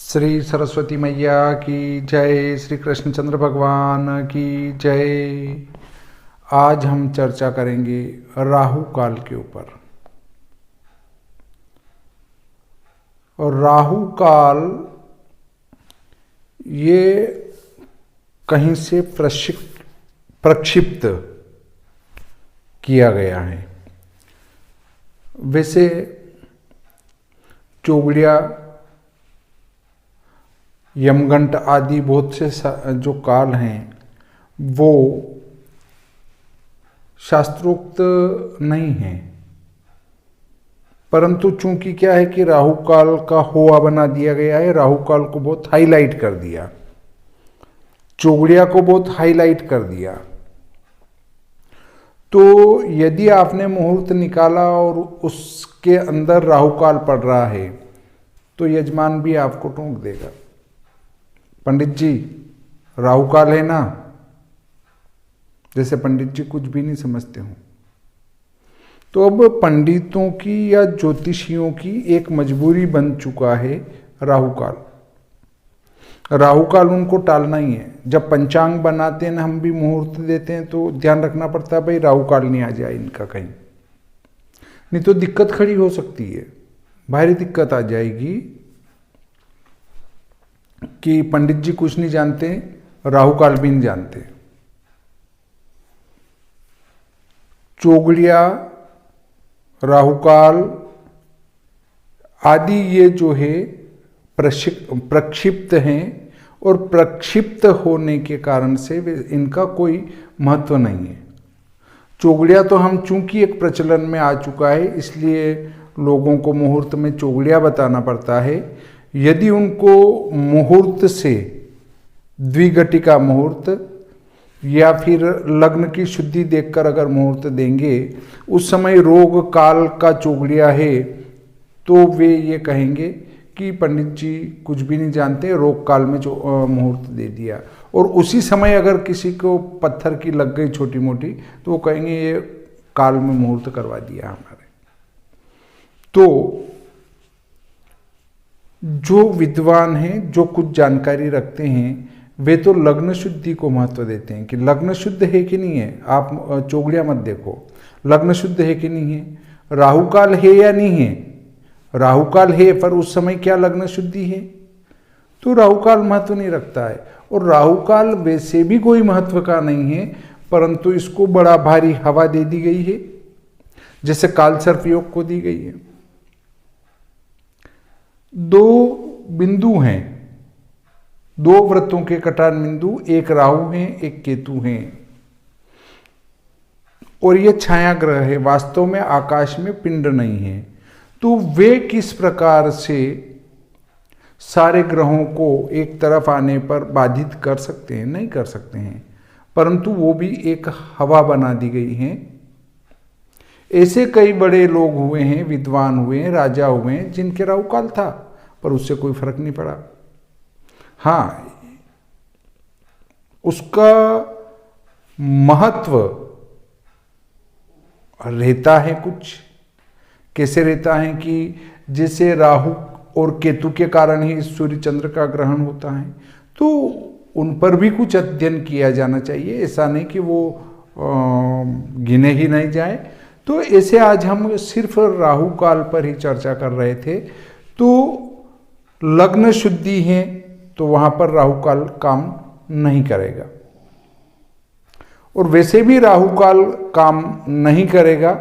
श्री सरस्वती मैया की जय, श्री कृष्णचंद्र भगवान की जय। आज हम चर्चा करेंगे राहु काल के ऊपर। और राहु काल ये कहीं से प्रक्षिप्त किया गया है। वैसे चौगड़िया, यमगंट आदि बहुत से जो काल हैं वो शास्त्रोक्त नहीं हैं, परंतु चूंकि क्या है कि राहु काल का होआ बना दिया गया है। राहु काल को बहुत हाईलाइट कर दिया, चौगड़िया को बहुत हाईलाइट कर दिया। तो यदि आपने मुहूर्त निकाला और उसके अंदर राहु काल पड़ रहा है तो यजमान भी आपको टोक देगा, पंडित जी राहु काल है ना, जैसे पंडित जी कुछ भी नहीं समझते हो। तो अब पंडितों की या ज्योतिषियों की एक मजबूरी बन चुका है राहु काल। राहु काल उनको टालना ही है। जब पंचांग बनाते हैं ना, हम भी मुहूर्त देते हैं तो ध्यान रखना पड़ता है भाई राहु काल नहीं आ जाए इनका कहीं, नहीं तो दिक्कत खड़ी हो सकती है, भारी दिक्कत आ जाएगी कि पंडित जी कुछ नहीं जानते, राहु काल भी नहीं जानते। चौगड़िया, राहु काल आदि ये जो है प्रक्षिप्त हैं और प्रक्षिप्त होने के कारण से इनका कोई महत्व नहीं है। चौगड़िया तो हम चूंकि एक प्रचलन में आ चुका है इसलिए लोगों को मुहूर्त में चौगड़िया बताना पड़ता है। यदि उनको मुहूर्त से द्विघटिका मुहूर्त या फिर लग्न की शुद्धि देखकर अगर मुहूर्त देंगे, उस समय रोग काल का चौगड़िया है, तो वे ये कहेंगे कि पंडित जी कुछ भी नहीं जानते, रोग काल में जो मुहूर्त दे दिया। और उसी समय अगर किसी को पत्थर की लग गई छोटी मोटी तो वो कहेंगे ये काल में मुहूर्त करवा दिया हमारे। तो जो विद्वान हैं, जो कुछ जानकारी रखते हैं, वे तो लग्न शुद्धि को महत्व देते हैं कि लग्न शुद्ध है कि नहीं है। आप चौगड़िया मत देखो, लग्न शुद्ध है कि नहीं है, राहु काल है या नहीं है। राहु काल है पर उस समय क्या लग्न शुद्धि है, तो राहु काल महत्व नहीं रखता है। और राहु काल वैसे भी कोई महत्व का नहीं है, परंतु इसको बड़ा भारी हवा दे दी गई है, जैसे काल सर्प योग को दी गई है। दो बिंदु हैं, दो व्रतों के कटान बिंदु, एक राहु हैं एक केतु हैं, और ये छाया ग्रह है, वास्तव में आकाश में पिंड नहीं है। तो वे किस प्रकार से सारे ग्रहों को एक तरफ आने पर बाधित कर सकते हैं? नहीं कर सकते हैं, परंतु वो भी एक हवा बना दी गई है। ऐसे कई बड़े लोग हुए हैं, विद्वान हुए हैं, राजा हुए हैं जिनके राहु काल था पर उससे कोई फर्क नहीं पड़ा। हाँ, उसका महत्व रहता है कुछ। कैसे रहता है कि जैसे राहु और केतु के कारण ही सूर्य चंद्र का ग्रहण होता है, तो उन पर भी कुछ अध्ययन किया जाना चाहिए। ऐसा नहीं कि वो गिने ही नहीं जाए। तो ऐसे आज हम सिर्फ राहु काल पर ही चर्चा कर रहे थे। तो लग्न शुद्धि है तो वहां पर राहु काल काम नहीं करेगा, और वैसे भी राहु काल काम नहीं करेगा,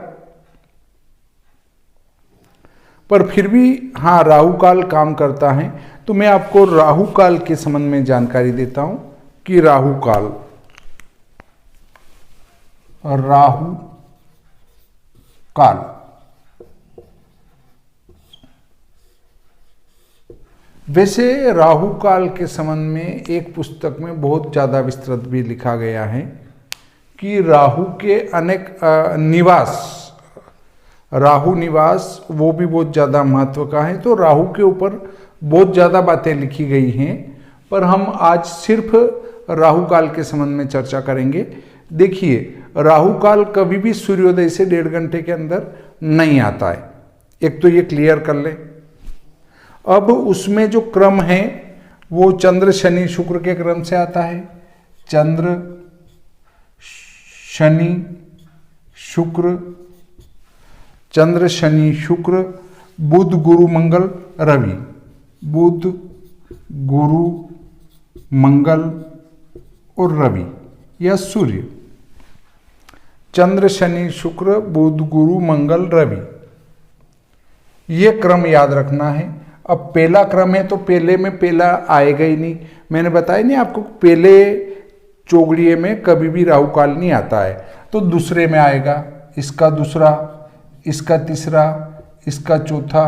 पर फिर भी हाँ राहु काल काम करता है। तो मैं आपको राहु काल के संबंध में जानकारी देता हूं कि राहु काल वैसे राहु काल के संबंध में एक पुस्तक में बहुत ज़्यादा विस्तृत भी लिखा गया है कि राहु के अनेक राहु निवास वो भी बहुत ज़्यादा महत्व का है। तो राहु के ऊपर बहुत ज़्यादा बातें लिखी गई हैं, पर हम आज सिर्फ राहु काल के संबंध में चर्चा करेंगे। देखिए, राहु काल कभी भी सूर्योदय से 1.5 घंटे के अंदर नहीं आता है, एक तो ये क्लियर कर लें। अब उसमें जो क्रम है वो चंद्र शनि शुक्र के क्रम से आता है। चंद्र शनि शुक्र, चंद्र शनि शुक्र, बुध गुरु मंगल रवि, बुध गुरु मंगल और रवि या सूर्य। चंद्र शनि शुक्र बुध गुरु मंगल रवि, ये क्रम याद रखना है। अब पहला क्रम है तो पहले में पहला आएगा ही नहीं, मैंने बताया नहीं आपको, पहले चौगड़िए में कभी भी राहु काल नहीं आता है, तो दूसरे में आएगा, इसका दूसरा, इसका तीसरा, इसका चौथा,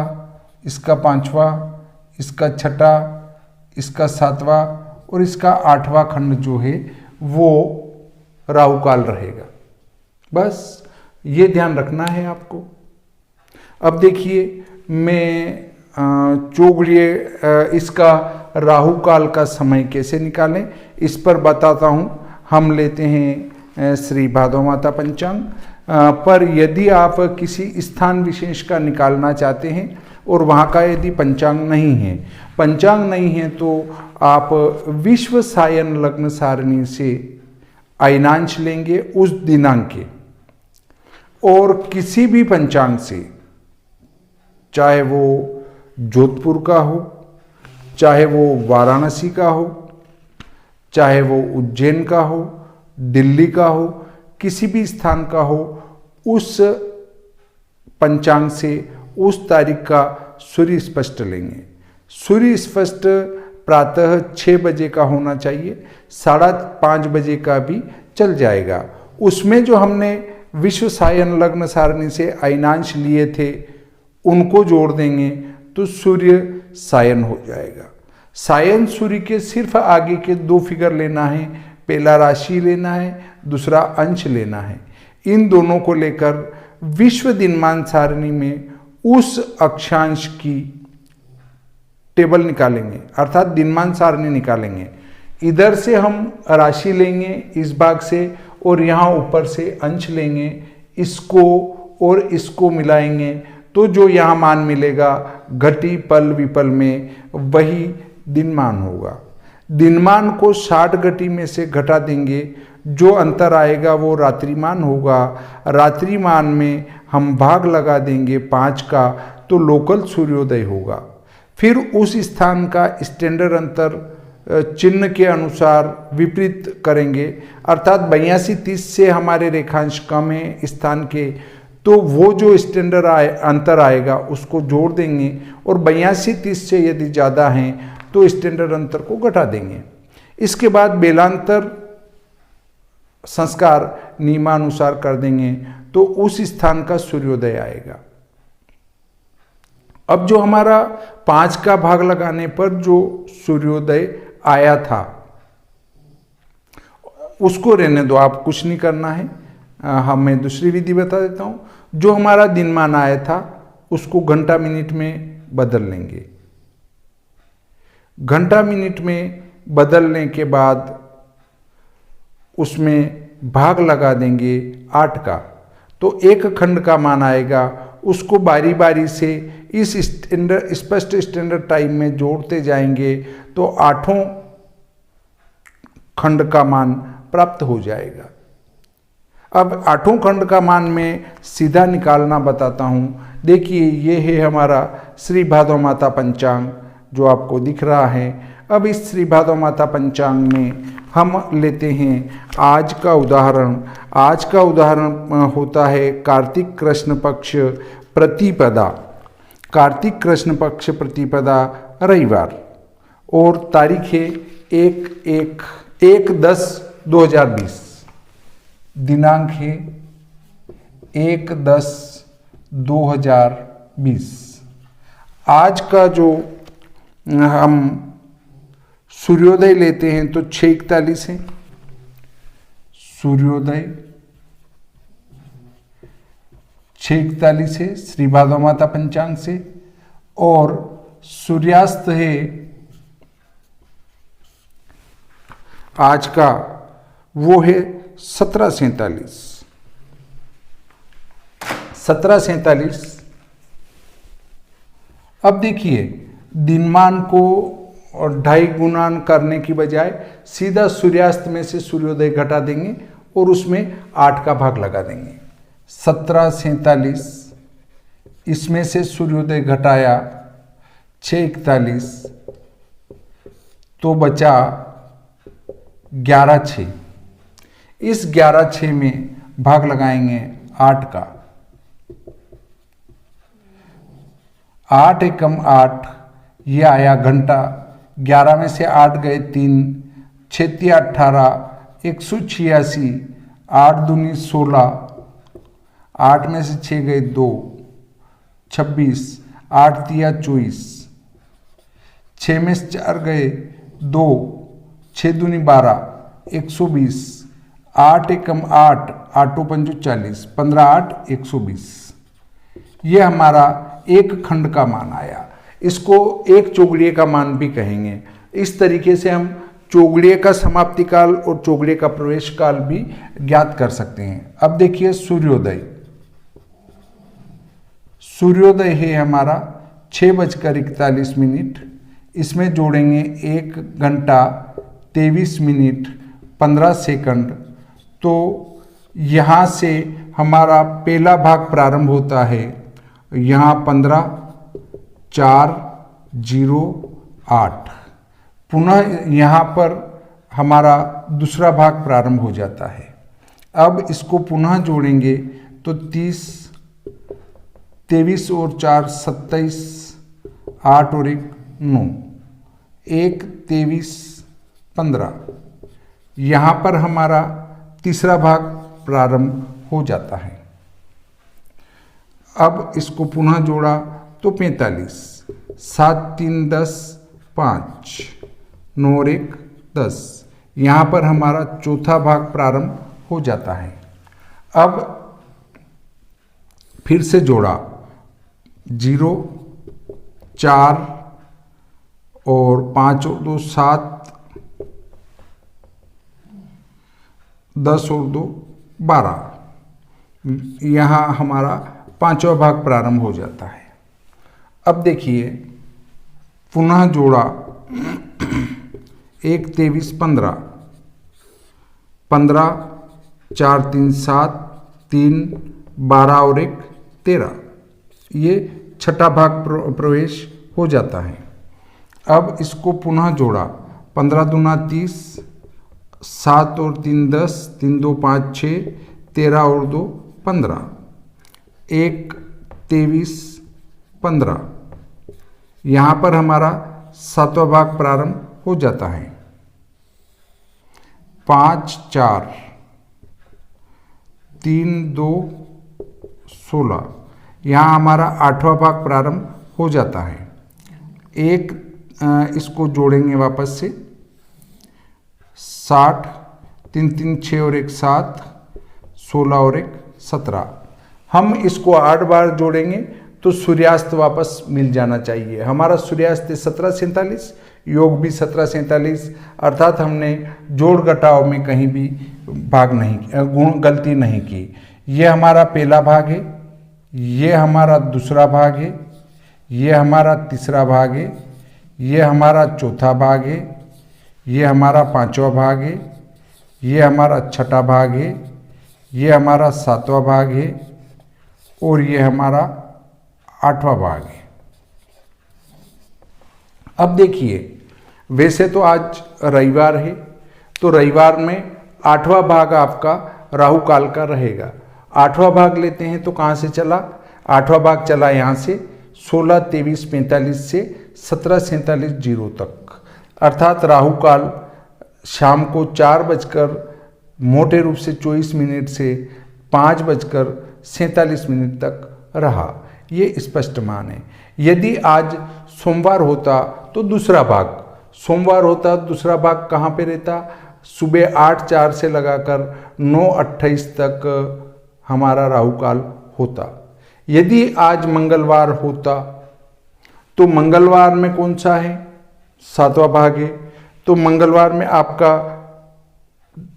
इसका पांचवा, इसका छठा, इसका सातवां और इसका आठवां खंड जो है वो राहु काल रहेगा। बस ये ध्यान रखना है आपको। अब देखिए मैं चौगड़िए इसका राहु काल का समय कैसे निकालें इस पर बताता हूँ। हम लेते हैं श्री भादव माता पंचांग, पर यदि आप किसी स्थान विशेष का निकालना चाहते हैं और वहाँ का यदि पंचांग नहीं है तो आप विश्व सायन लग्न सारणी से अयनांश लेंगे उस दिनांक के, और किसी भी पंचांग से, चाहे वो जोधपुर का हो, चाहे वो वाराणसी का हो, चाहे वो उज्जैन का हो, दिल्ली का हो, किसी भी स्थान का हो, उस पंचांग से उस तारीख का सूर्य स्पष्ट लेंगे। सूर्य स्पष्ट प्रातः 6 बजे का होना चाहिए, 5:30 बजे का भी चल जाएगा। उसमें जो हमने विश्व सायन लग्न सारणी से अयनांश लिए थे उनको जोड़ देंगे तो सूर्य सायन हो जाएगा। सायन सूर्य के सिर्फ आगे के 2 फिगर लेना है, पहला राशि लेना है, दूसरा अंश लेना है। इन दोनों को लेकर विश्व दिनमान सारणी में उस अक्षांश की टेबल निकालेंगे, अर्थात दिनमान सारणी निकालेंगे। इधर से हम राशि लेंगे इस भाग से और यहाँ ऊपर से अंश लेंगे, इसको और इसको मिलाएंगे तो जो यहाँ मान मिलेगा घटी पल विपल में वही दिनमान होगा। दिनमान को 60 घटी में से घटा देंगे, जो अंतर आएगा वो रात्रिमान होगा। रात्रिमान में हम भाग लगा देंगे 5 का तो लोकल सूर्योदय होगा। फिर उस स्थान का स्टैंडर्ड अंतर चिन्ह के अनुसार विपरीत करेंगे, अर्थात 82-30 से हमारे रेखांश कम है स्थान के, तो वो जो स्टैंडर्ड अंतर आएगा उसको जोड़ देंगे और 82-30 से यदि ज़्यादा हैं तो स्टैंडर्ड अंतर को घटा देंगे। इसके बाद बेलांतर संस्कार नियमानुसार कर देंगे तो उस स्थान का सूर्योदय आएगा। अब जो हमारा 5 का भाग लगाने पर जो सूर्योदय आया था उसको रहने दो, आप कुछ नहीं करना है। मैं दूसरी विधि बता देता हूँ। जो हमारा दिनमान आया था उसको घंटा मिनट में बदल लेंगे। घंटा मिनट में बदलने के बाद उसमें भाग लगा देंगे 8 का, तो 1 खंड का मान आएगा। उसको बारी बारी से इस स्पष्ट स्टैंडर्ड टाइम में जोड़ते जाएंगे तो 8 खंड का मान प्राप्त हो जाएगा। अब 8 खंड का मान में सीधा निकालना बताता हूँ। देखिए ये है हमारा श्री भादव माता पंचांग जो आपको दिख रहा है। अब इस श्री भादव माता पंचांग में हम लेते हैं आज का उदाहरण। आज का उदाहरण होता है कार्तिक कृष्ण पक्ष प्रतिपदा। कार्तिक कृष्ण पक्ष प्रतिपदा रविवार, और तारीख है 1/10/2020, दिनांक है 1/10/2020। आज का जो हम सूर्योदय लेते हैं तो 6:41 है सूर्योदय, 6:41 है श्री भादव माता पंचांग से, और सूर्यास्त है आज का वो है 17:47। अब देखिए दिनमान को 2.5 गुना करने की बजाय सीधा सूर्यास्त में से सूर्योदय घटा देंगे और उसमें 8 का भाग लगा देंगे। 17:47, इसमें से सूर्योदय घटाया 6:41, तो बचा 11:06। इस 11:06 में भाग लगाएंगे 8 का। 8 एकम 8, ये आया घंटा। 11 में से 8 गए 3, 6 18, 186, 8 दूनी 16, 8 में से 6 गए 2, 26, 8 तिया 24, 6 में से 4 गए 2, 6 दूनी 12, 120, 8 एकम 8, 8 पंजो 40, 15 8 120। ये हमारा एक खंड का मान आया। इसको एक चौगड़िए का मान भी कहेंगे। इस तरीके से हम चौगड़िए का समाप्ति काल और चौगड़िए का प्रवेश काल भी ज्ञात कर सकते हैं। अब देखिए सूर्योदय। सूर्योदय है हमारा 6:41। इसमें जोड़ेंगे 1 घंटा 23 मिनट 15 सेकंड। तो यहाँ से हमारा पहला भाग प्रारंभ होता है, यहाँ 15 4 0 8। पुनः यहाँ पर हमारा दूसरा भाग प्रारंभ हो जाता है। अब इसको पुनः जोड़ेंगे तो 30 23 और 4 27, 8 और 1 9, 1 23 15। यहाँ पर हमारा तीसरा भाग प्रारंभ हो जाता है। अब इसको पुनः जोड़ा तो 45, 7 3 10 5, 9 और 1 10। यहाँ पर हमारा चौथा भाग प्रारंभ हो जाता है। अब फिर से जोड़ा 0 4 और 5 और 2 7, 10 और 2 12। यहाँ हमारा पांचवा भाग प्रारंभ हो जाता है। अब देखिए पुनः जोड़ा 1 23 15, 15 4 3 7 3 12 और 1 13। ये छठा भाग प्रवेश हो जाता है। अब इसको पुनः जोड़ा 15 दूना 30, 7 और 3 10, 3 2 5 6, 13 और 2 15, 1 23 15। यहाँ पर हमारा सातवां भाग प्रारंभ हो जाता है। 5 4 3 2 16। यहाँ हमारा आठवां भाग प्रारंभ हो जाता है। एक इसको जोड़ेंगे वापस से 60, 3 3 6 और 1 7, 16 और 1 17। हम इसको 8 बार जोड़ेंगे तो सूर्यास्त वापस मिल जाना चाहिए। हमारा सूर्यास्त 17:47, योग भी 17:47, अर्थात हमने जोड़ घटाव में कहीं भी गलती नहीं की। ये हमारा पहला भाग है, ये हमारा दूसरा भाग है, ये हमारा तीसरा भाग है, ये हमारा चौथा भाग है, ये हमारा पांचवा भाग है, ये हमारा छठा भाग है, ये हमारा सातवां भाग है और ये हमारा आठवां भाग है। अब देखिए, वैसे तो आज रविवार है, तो रविवार में आठवां भाग आपका राहु काल का रहेगा। आठवां भाग लेते हैं तो कहाँ से चला? आठवां भाग चला यहाँ से 16:23:45 से 17:47 तक, अर्थात राहु काल शाम को 4 मोटे रूप से 24 मिनट से 5:47 तक रहा। ये स्पष्ट मान है। यदि आज सोमवार होता तो दूसरा भाग, सोमवार होता दूसरा भाग कहाँ पे रहता? सुबह 8:04 से लगाकर 9:28 तक हमारा राहु काल होता। यदि आज मंगलवार होता तो मंगलवार में कौन सा है? सातवां भाग है। तो मंगलवार में आपका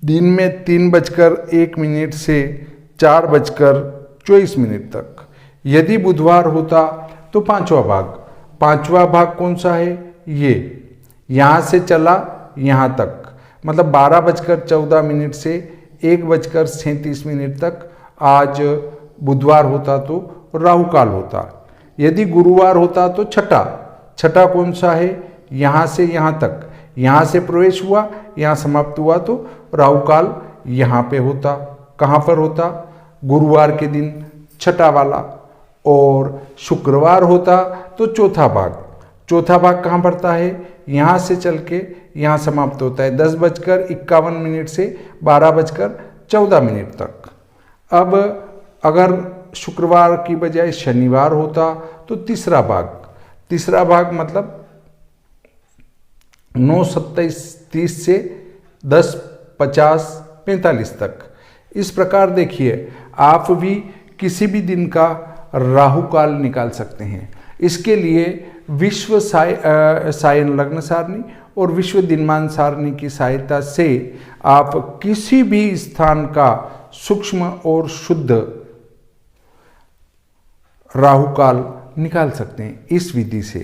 दिन में 3:01 से 4:24 तक। यदि बुधवार होता तो पांचवा भाग, पांचवा भाग कौन सा है, ये यहाँ से चला यहाँ तक, मतलब 12:14 से 1:37 तक आज बुधवार होता तो राहु काल होता। यदि गुरुवार होता तो छठा कौन सा है, यहाँ से यहाँ तक, यहाँ से प्रवेश हुआ यहाँ समाप्त हुआ तो राहु काल यहाँ पे होता। कहाँ पर होता, गुरुवार के दिन छठा वाला। और शुक्रवार होता तो चौथा भाग कहाँ पड़ता है, यहाँ से चल के यहाँ समाप्त होता है 10:51 से 12:14 तक। अब अगर शुक्रवार की बजाय शनिवार होता तो तीसरा भाग मतलब 9:27 से 10:50-45 तक। इस प्रकार देखिए आप भी किसी भी दिन का राहु काल निकाल सकते हैं। इसके लिए विश्व सायन लग्न सारणी और विश्व दिनमान सारणी की सहायता से आप किसी भी स्थान का सूक्ष्म और शुद्ध राहु काल निकाल सकते हैं इस विधि से।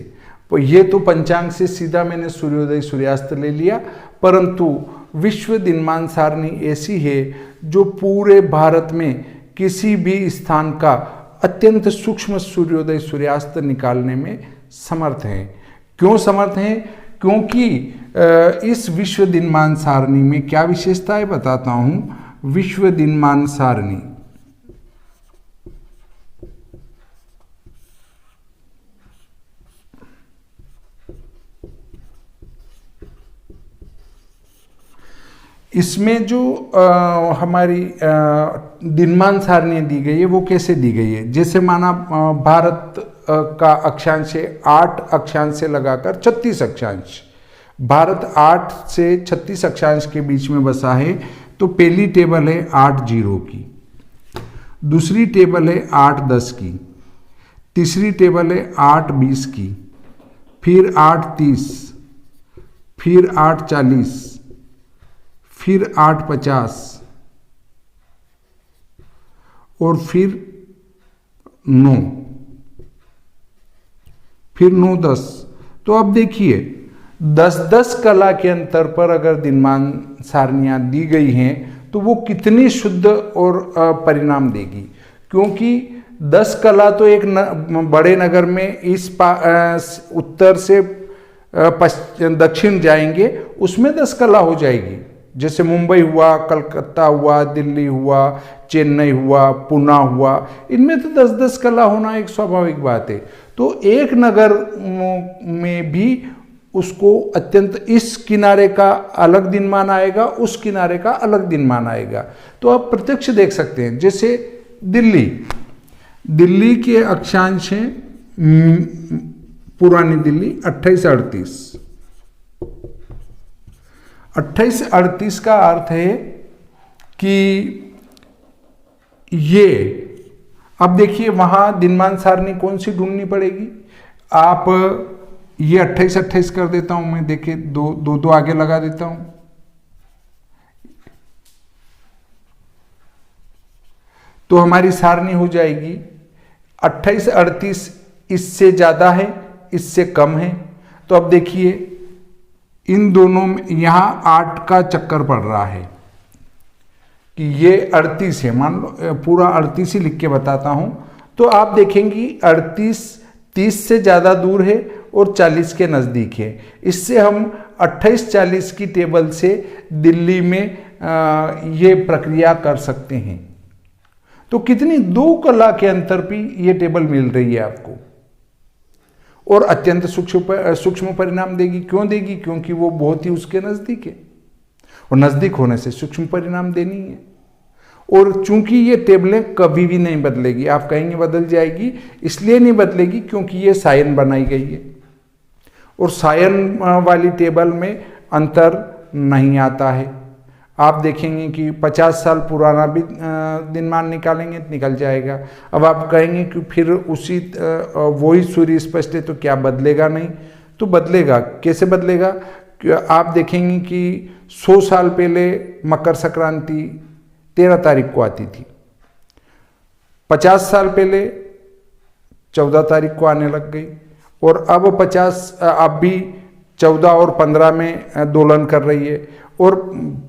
तो ये तो पंचांग से सीधा मैंने सूर्योदय सूर्यास्त ले लिया, परंतु विश्व दिनमान सारणी ऐसी है जो पूरे भारत में किसी भी स्थान का अत्यंत सूक्ष्म सूर्योदय सूर्यास्त निकालने में समर्थ हैं। क्यों समर्थ हैं? क्योंकि इस विश्व दिनमान सारणी में क्या विशेषता है बताता हूं। विश्व दिनमान सारणी इसमें जो हमारी दिनमान सारणी दी गई है वो कैसे दी गई है, जैसे माना भारत का अक्षांश है 8 अक्षांश से लगाकर 36 अक्षांश। भारत 8 से 36 अक्षांश के बीच में बसा है। तो पहली टेबल है 8-0 की, दूसरी टेबल है 8-10 की, तीसरी टेबल है 8-20 की, फिर 8-30, फिर 8-40, फिर 8-50 और फिर 9, फिर 9-10। तो अब देखिए 10-10 कला के अंतर पर अगर दिनमान सारनियां दी गई हैं तो वो कितनी शुद्ध और परिणाम देगी। क्योंकि 10 कला तो एक बड़े नगर में इस उत्तर से दक्षिण जाएंगे उसमें 10 कला हो जाएगी। जैसे मुंबई हुआ, कलकत्ता हुआ, दिल्ली हुआ, चेन्नई हुआ, पुणे हुआ, इनमें तो 10-10 कला होना एक स्वाभाविक बात है। तो एक नगर में भी उसको अत्यंत इस किनारे का अलग दिनमान आएगा, उस किनारे का अलग दिनमान आएगा। तो आप प्रत्यक्ष देख सकते हैं। जैसे दिल्ली के अक्षांश हैं पुरानी दिल्ली 28-38। 28-38 का अर्थ है कि ये, अब देखिए वहां दिनमान सारणी कौन सी ढूंढनी पड़ेगी। आप ये 28-28 कर देता हूं मैं, देखिए दो आगे लगा देता हूं। तो हमारी सारणी हो जाएगी 28-38, इससे ज्यादा है, इससे कम है। तो अब देखिए इन दोनों में यहां 8 का चक्कर पड़ रहा है कि ये 38 है, मान लो पूरा 38 ही लिख के बताता हूं। तो आप देखेंगी 38 30 से ज्यादा दूर है और 40 के नजदीक है। इससे हम 28-40 की टेबल से दिल्ली में ये प्रक्रिया कर सकते हैं। तो कितनी 2 कला के अंतर भी ये टेबल मिल रही है आपको और अत्यंत सूक्ष्म परिणाम देगी। क्यों देगी? क्योंकि वो बहुत ही उसके नजदीक है और नजदीक होने से सूक्ष्म परिणाम देनी है। और चूंकि ये टेबलें कभी भी नहीं बदलेगी, आप कहेंगे बदल जाएगी, इसलिए नहीं बदलेगी क्योंकि ये सायन बनाई गई है और सायन वाली टेबल में अंतर नहीं आता है। आप देखेंगे कि 50 साल पुराना भी दिनमान निकालेंगे तो निकल जाएगा। अब आप कहेंगे कि फिर उसी वही सूर्य स्पष्ट है तो क्या बदलेगा? नहीं, तो बदलेगा। कैसे बदलेगा? आप देखेंगे कि 100 साल पहले मकर संक्रांति 13 तारीख को आती थी, 50 साल पहले 14 तारीख को आने लग गई और अब 50 अब भी 14 और 15 में दोलन कर रही है, और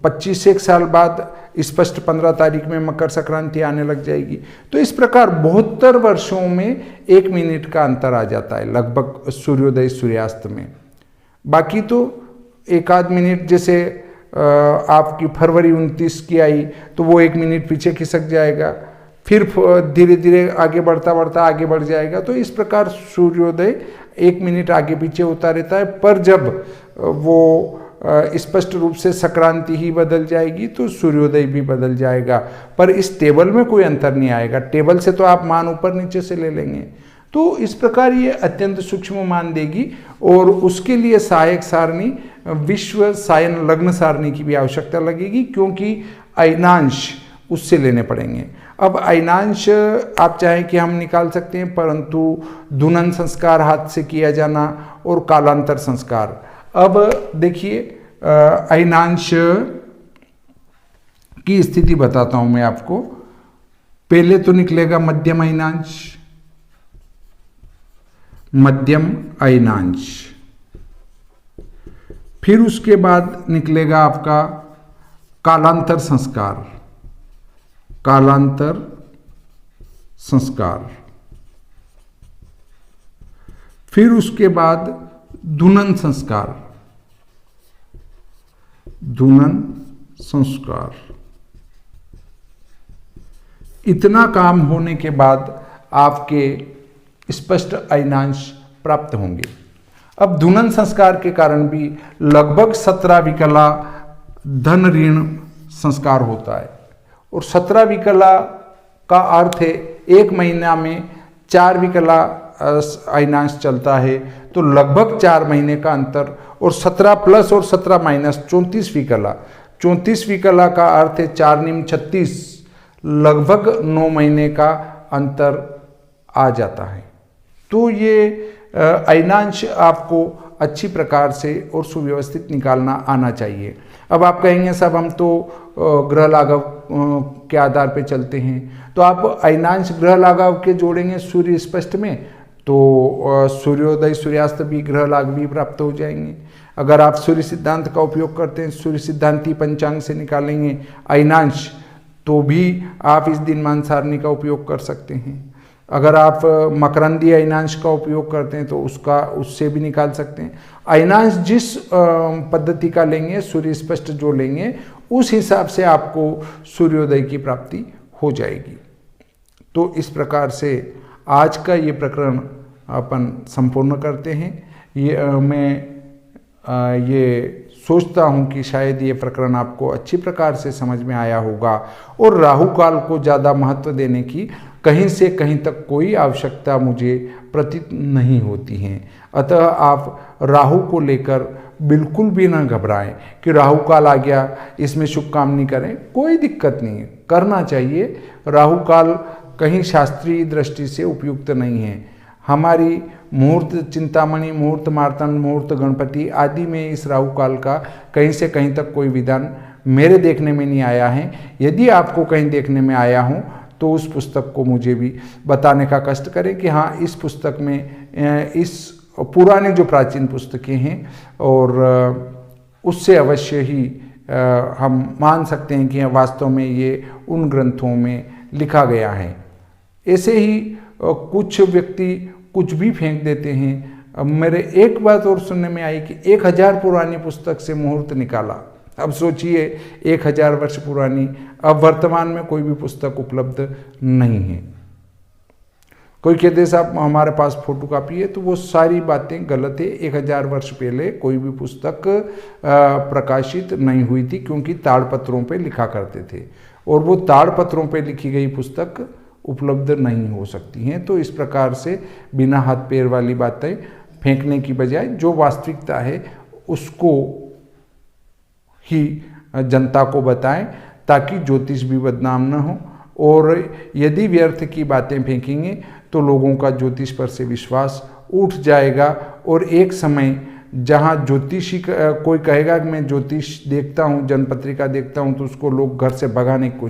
25 से 1 साल बाद स्पष्ट 15 तारीख में मकर संक्रांति आने लग जाएगी। तो इस प्रकार 72 वर्षों में 1 मिनट का अंतर आ जाता है लगभग सूर्योदय सूर्यास्त में। बाकी तो 1 आध मिनट, जैसे आपकी फरवरी 29 की आई तो वो 1 मिनट पीछे खिसक जाएगा, फिर धीरे धीरे आगे बढ़ता बढ़ता आगे बढ़ जाएगा। तो इस प्रकार सूर्योदय 1 मिनट आगे पीछे होता रहता है। पर जब वो स्पष्ट रूप से संक्रांति ही बदल जाएगी तो सूर्योदय भी बदल जाएगा, पर इस टेबल में कोई अंतर नहीं आएगा। टेबल से तो आप मान ऊपर नीचे से ले लेंगे। तो इस प्रकार ये अत्यंत सूक्ष्म मान देगी, और उसके लिए सहायक सारणी विश्व सायन लग्न सारणी की भी आवश्यकता लगेगी, क्योंकि अयनांश उससे लेने पड़ेंगे। अब अयनांश आप चाहें कि हम निकाल सकते हैं, परंतु धुनन संस्कार हाथ से किया जाना और कालांतर संस्कार। अब देखिए अयनांश की स्थिति बताता हूं मैं आपको। पहले तो निकलेगा मध्यम अयनांश, मध्यम अयनांश, फिर उसके बाद निकलेगा आपका कालांतर संस्कार, कालांतर संस्कार, फिर उसके बाद धुनन संस्कार, धुनन संस्कार। इतना काम होने के बाद आपके स्पष्ट अयनांश प्राप्त होंगे। अब धुनन संस्कार के कारण भी लगभग 17 विकला धन ऋण संस्कार होता है, और 17 विकला का अर्थ है 1 महीना में 4 विकला अयनांश चलता है, तो लगभग 4 महीने का अंतर, और 17 प्लस और 17 माइनस 34 विकला। 34 विकला का अर्थ है 4 निम 36, लगभग 9 महीने का अंतर आ जाता है। तो ये अयनांश आपको अच्छी प्रकार से और सुव्यवस्थित निकालना आना चाहिए। अब आप कहेंगे साहब हम तो ग्रह लाघव के आधार पे चलते हैं, तो आप अयनांश ग्रह लाघव के जोड़ेंगे सूर्य स्पष्ट में, तो सूर्योदय सूर्यास्त भी ग्रह लाघव भी प्राप्त हो जाएंगे। अगर आप सूर्य सिद्धांत का उपयोग करते हैं, सूर्य सिद्धांती पंचांग से निकालेंगे अयनांश, तो भी आप इस दिनमान सारणी का उपयोग कर सकते हैं। अगर आप मकरंदी अयनांश का उपयोग करते हैं तो उससे भी निकाल सकते हैं। अयनांश जिस पद्धति का लेंगे, सूर्य स्पष्ट जो लेंगे, उस हिसाब से आपको सूर्योदय की प्राप्ति हो जाएगी। तो इस प्रकार से आज का ये प्रकरण अपन संपूर्ण करते हैं। मैं ये सोचता हूँ कि शायद ये प्रकरण आपको अच्छी प्रकार से समझ में आया होगा, और राहु काल को ज़्यादा महत्व देने की कहीं से कहीं तक कोई आवश्यकता मुझे प्रतीत नहीं होती है। अतः आप राहु को लेकर बिल्कुल भी ना घबराएं कि राहु काल आ गया, इसमें शुभ काम नहीं करें, कोई दिक्कत नहीं है, करना चाहिए। राहु काल कहीं शास्त्रीय दृष्टि से उपयुक्त नहीं है। हमारी मुहूर्त चिंतामणि, मुहूर्त मार्तंड, मुहूर्त गणपति आदि में इस राहु काल का कहीं से कहीं तक कोई विधान मेरे देखने में नहीं आया है। यदि आपको कहीं देखने में आया हो तो उस पुस्तक को मुझे भी बताने का कष्ट करें कि हाँ, इस पुस्तक में इस पुराने जो प्राचीन पुस्तकें हैं और उससे अवश्य ही हम मान सकते हैं कि वास्तव में ये उन ग्रंथों में लिखा गया है। ऐसे ही कुछ व्यक्ति कुछ भी फेंक देते हैं। मेरे एक बात और सुनने में आई कि 1000 पुरानी पुस्तक से मुहूर्त निकाला। अब सोचिए 1000 वर्ष पुरानी, अब वर्तमान में कोई भी पुस्तक उपलब्ध नहीं है। कोई कहते साहब हमारे पास फोटोकॉपी है, तो वो सारी बातें गलत है। 1000 वर्ष पहले कोई भी पुस्तक प्रकाशित नहीं हुई थी, क्योंकि ताड़पत्रों पे लिखा करते थे, और वो ताड़पत्रों पे लिखी गई पुस्तक उपलब्ध नहीं हो सकती हैं। तो इस प्रकार से बिना हाथ पैर वाली बातें फेंकने की बजाय जो वास्तविकता है उसको ही जनता को बताएं, ताकि ज्योतिष भी बदनाम न हो। और यदि व्यर्थ की बातें फेंकेंगे तो लोगों का ज्योतिष पर से विश्वास उठ जाएगा, और एक समय जहां ज्योतिषी कोई कहेगा कि मैं ज्योतिष देखता हूं, जनपत्रिका देखता हूं, तो उसको लोग घर से भगाने की कोशिश